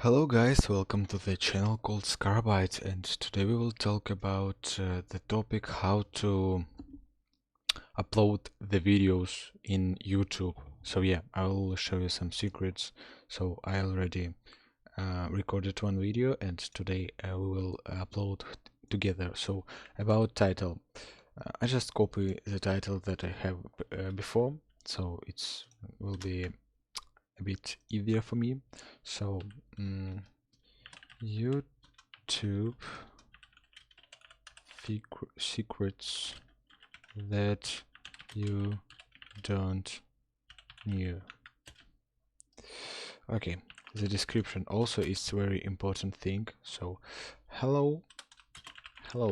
Hello guys, welcome to the channel called Scarabyte, and today we will talk about the topic how to upload the videos in YouTube. So yeah, I will show you some secrets. So I already recorded one video and today we will upload together. So about title, I just copy the title that I have before, so it will be a bit easier for me. So YouTube secrets that you don't knew. Okay, the description also is very important thing. So hello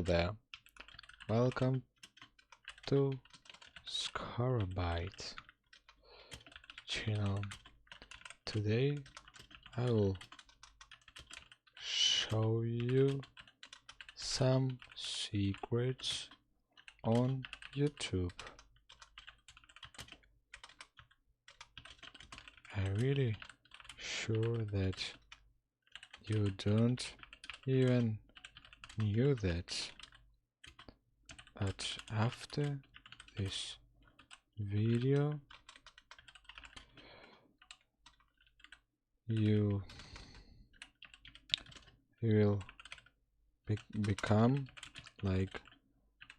there, welcome to Scarabyte channel. Today I will show you some secrets on YouTube. I'm really sure that you don't even knew that, but after this video you will become like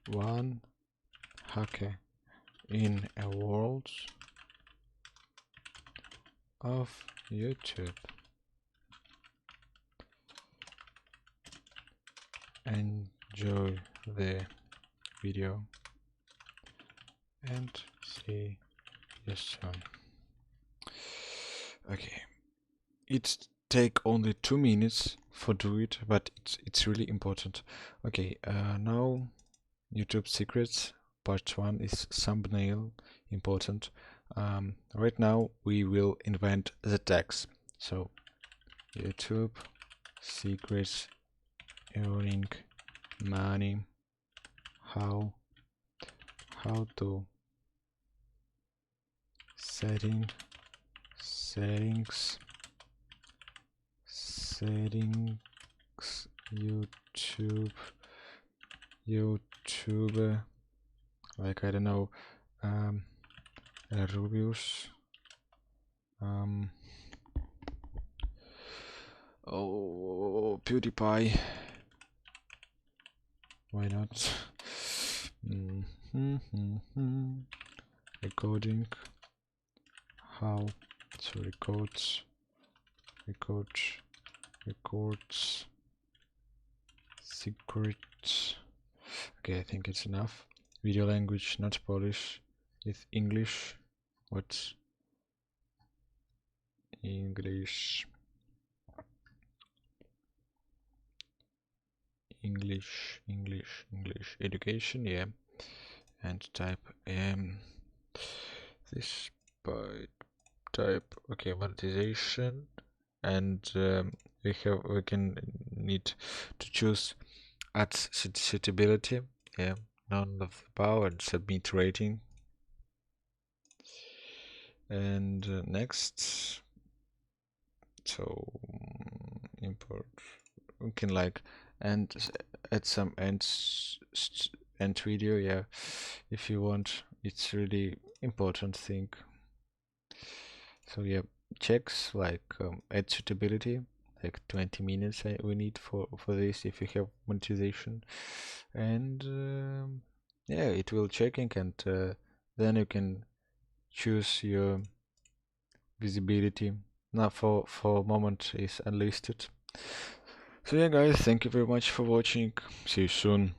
one hacker in a world of YouTube. Enjoy the video and see you soon. Okay, it take only 2 minutes for do it, but it's really important. Okay, now YouTube secrets part 1 is thumbnail important. Right now we will invent the tags. So YouTube secrets earning money, how to settings YouTube, like I don't know, Rubius, oh, PewDiePie, why not? Recording, how to records secrets. Okay, I think it's enough. Video language, not Polish, it's English. What's English? Education, yeah. And type this by type, okay, monetization, and we can need to choose add suitability, yeah, none of the power, and submit rating. And next, so import, we can like and add some end video, yeah, if you want. It's really important thing. So yeah, checks like add suitability, like 20 minutes we need for this if you have monetization, and yeah, it will checking, and then you can choose your visibility. Now for moment is unlisted. So yeah guys, thank you very much for watching. See you soon.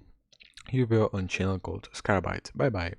You were on channel called Scarabyte. Bye bye.